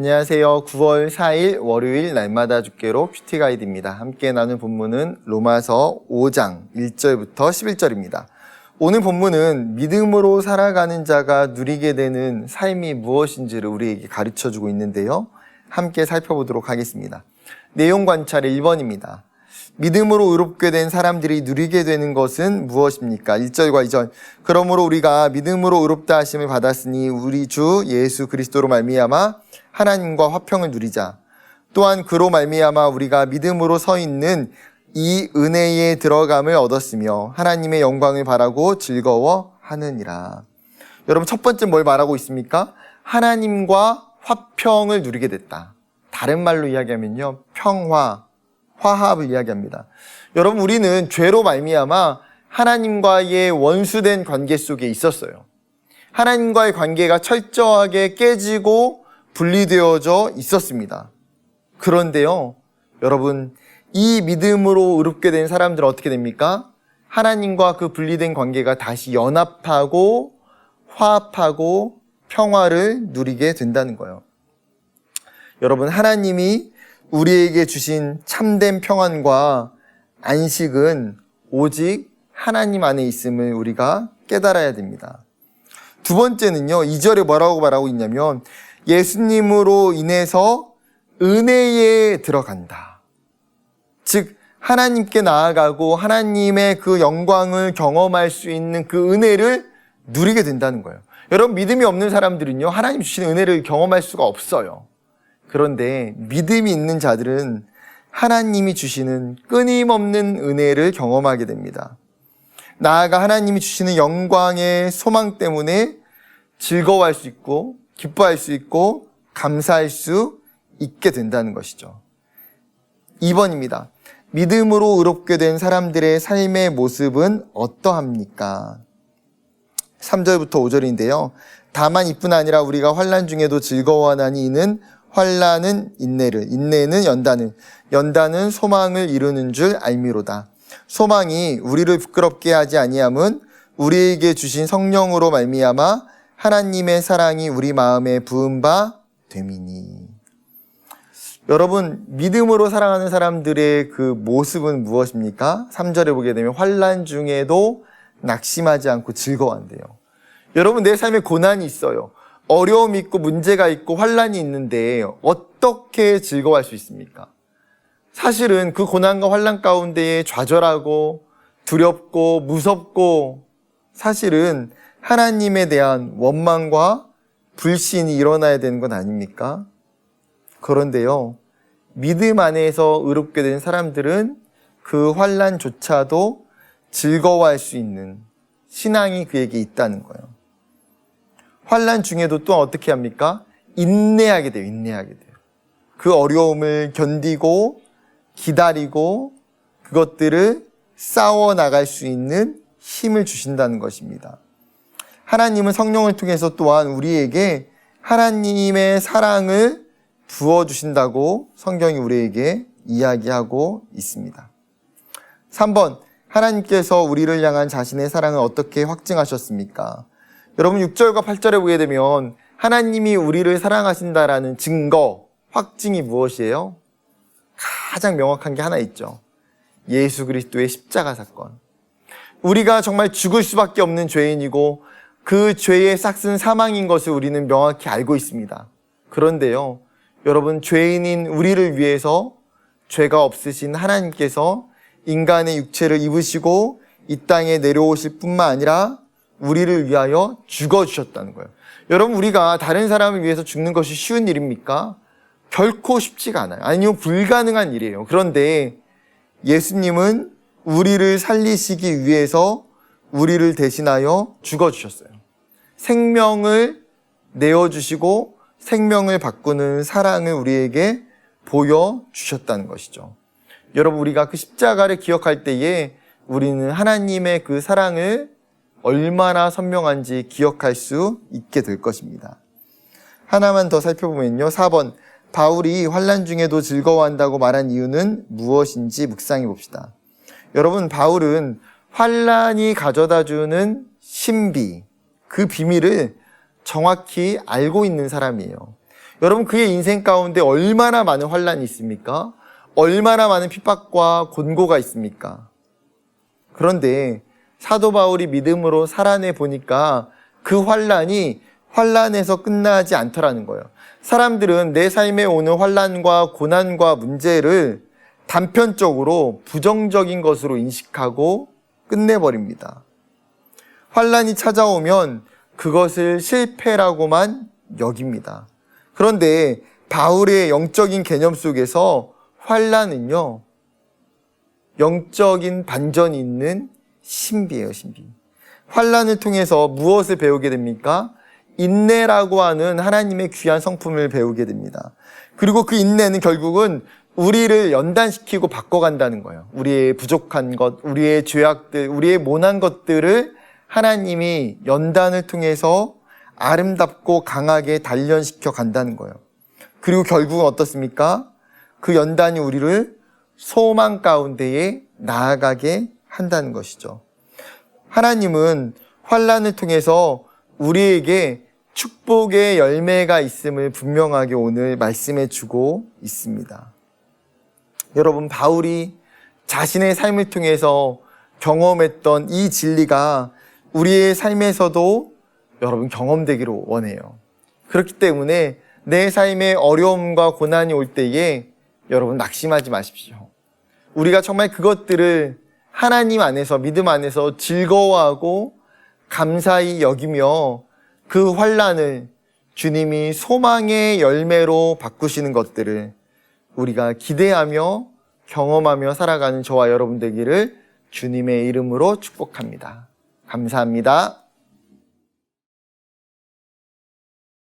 안녕하세요. 9월 4일 월요일 날마다 주께로 큐티 가이드입니다. 함께 나눈 본문은 로마서 5장 1절부터 11절입니다. 오늘 본문은 믿음으로 살아가는 자가 누리게 되는 삶이 무엇인지를 우리에게 가르쳐주고 있는데요. 함께 살펴보도록 하겠습니다. 내용 관찰 1번입니다. 믿음으로 의롭게 된 사람들이 누리게 되는 것은 무엇입니까? 1절과 2절. 그러므로 우리가 믿음으로 의롭다 하심을 받았으니 우리 주 예수 그리스도로 말미암아 하나님과 화평을 누리자. 또한 그로 말미암아 우리가 믿음으로 서 있는 이 은혜에 들어감을 얻었으며 하나님의 영광을 바라고 즐거워하느니라. 여러분, 첫 번째 뭘 말하고 있습니까? 하나님과 화평을 누리게 됐다. 다른 말로 이야기하면요, 평화, 화합을 이야기합니다. 여러분, 우리는 죄로 말미암아 하나님과의 원수된 관계 속에 있었어요. 하나님과의 관계가 철저하게 깨지고 분리되어져 있었습니다. 그런데요, 여러분, 이 믿음으로 의롭게 된 사람들은 어떻게 됩니까? 하나님과 그 분리된 관계가 다시 연합하고 화합하고 평화를 누리게 된다는 거예요. 여러분, 하나님이 우리에게 주신 참된 평안과 안식은 오직 하나님 안에 있음을 우리가 깨달아야 됩니다. 두 번째는요, 2절에 뭐라고 말하고 있냐면 예수님으로 인해서 은혜에 들어간다. 즉 하나님께 나아가고 하나님의 그 영광을 경험할 수 있는 그 은혜를 누리게 된다는 거예요. 여러분, 믿음이 없는 사람들은요, 하나님 주시는 은혜를 경험할 수가 없어요. 그런데 믿음이 있는 자들은 하나님이 주시는 끊임없는 은혜를 경험하게 됩니다. 나아가 하나님이 주시는 영광의 소망 때문에 즐거워할 수 있고 기뻐할 수 있고 감사할 수 있게 된다는 것이죠. 2번입니다. 믿음으로 의롭게 된 사람들의 삶의 모습은 어떠합니까? 3절부터 5절인데요. 다만 이뿐 아니라 우리가 환난 중에도 즐거워하나니 이는 환난은 인내를, 인내는 연단을, 연단은 소망을 이루는 줄 알미로다. 소망이 우리를 부끄럽게 하지 아니함은 우리에게 주신 성령으로 말미암아 하나님의 사랑이 우리 마음에 부은 바 됨이니. 여러분, 믿음으로 살아가는 사람들의 그 모습은 무엇입니까? 3절에 보게 되면 환난 중에도 낙심하지 않고 즐거워한대요. 여러분, 내 삶에 고난이 있어요. 어려움이 있고 문제가 있고 환난이 있는데 어떻게 즐거워할 수 있습니까? 사실은 그 고난과 환난 가운데에 좌절하고 두렵고 무섭고 사실은 하나님에 대한 원망과 불신이 일어나야 되는 건 아닙니까? 그런데요, 믿음 안에서 의롭게 된 사람들은 그 환난조차도 즐거워할 수 있는 신앙이 그에게 있다는 거예요. 환난 중에도 또 어떻게 합니까? 인내하게 돼요. 인내하게 돼요. 그 어려움을 견디고 기다리고 그것들을 싸워 나갈 수 있는 힘을 주신다는 것입니다. 하나님은 성령을 통해서 또한 우리에게 하나님의 사랑을 부어주신다고 성경이 우리에게 이야기하고 있습니다. 3번, 하나님께서 우리를 향한 자신의 사랑을 어떻게 확증하셨습니까? 여러분, 6절과 8절에 보게 되면 하나님이 우리를 사랑하신다라는 증거, 확증이 무엇이에요? 가장 명확한 게 하나 있죠. 예수 그리스도의 십자가 사건. 우리가 정말 죽을 수밖에 없는 죄인이고 그 죄의 싹슨 사망인 것을 우리는 명확히 알고 있습니다. 그런데요, 여러분, 죄인인 우리를 위해서 죄가 없으신 하나님께서 인간의 육체를 입으시고 이 땅에 내려오실 뿐만 아니라 우리를 위하여 죽어주셨다는 거예요. 여러분, 우리가 다른 사람을 위해서 죽는 것이 쉬운 일입니까? 결코 쉽지가 않아요. 아니요, 불가능한 일이에요. 그런데 예수님은 우리를 살리시기 위해서 우리를 대신하여 죽어주셨어요. 생명을 내어주시고 생명을 바꾸는 사랑을 우리에게 보여주셨다는 것이죠. 여러분, 우리가 그 십자가를 기억할 때에 우리는 하나님의 그 사랑을 얼마나 선명한지 기억할 수 있게 될 것입니다. 하나만 더 살펴보면요. 4번, 바울이 환난 중에도 즐거워한다고 말한 이유는 무엇인지 묵상해 봅시다. 여러분, 바울은 환난이 가져다주는 신비, 그 비밀을 정확히 알고 있는 사람이에요. 여러분, 그의 인생 가운데 얼마나 많은 환란이 있습니까? 얼마나 많은 핍박과 곤고가 있습니까? 그런데 사도 바울이 믿음으로 살아내 보니까 그 환란이 환란에서 끝나지 않더라는 거예요. 사람들은 내 삶에 오는 환란과 고난과 문제를 단편적으로 부정적인 것으로 인식하고 끝내버립니다. 환란이 찾아오면 그것을 실패라고만 여깁니다. 그런데 바울의 영적인 개념 속에서 환란은요, 영적인 반전이 있는 신비예요, 신비. 환란을 통해서 무엇을 배우게 됩니까? 인내라고 하는 하나님의 귀한 성품을 배우게 됩니다. 그리고 그 인내는 결국은 우리를 연단시키고 바꿔간다는 거예요. 우리의 부족한 것, 우리의 죄악들, 우리의 모난 것들을 하나님이 연단을 통해서 아름답고 강하게 단련시켜 간다는 거예요. 그리고 결국은 어떻습니까? 그 연단이 우리를 소망 가운데에 나아가게 한다는 것이죠. 하나님은 환란을 통해서 우리에게 축복의 열매가 있음을 분명하게 오늘 말씀해 주고 있습니다. 여러분, 바울이 자신의 삶을 통해서 경험했던 이 진리가 우리의 삶에서도 여러분 경험되기를 원해요. 그렇기 때문에 내 삶에 어려움과 고난이 올 때에 여러분 낙심하지 마십시오. 우리가 정말 그것들을 하나님 안에서, 믿음 안에서 즐거워하고 감사히 여기며 그 환란을 주님이 소망의 열매로 바꾸시는 것들을 우리가 기대하며 경험하며 살아가는 저와 여러분 되기를 주님의 이름으로 축복합니다. 감사합니다.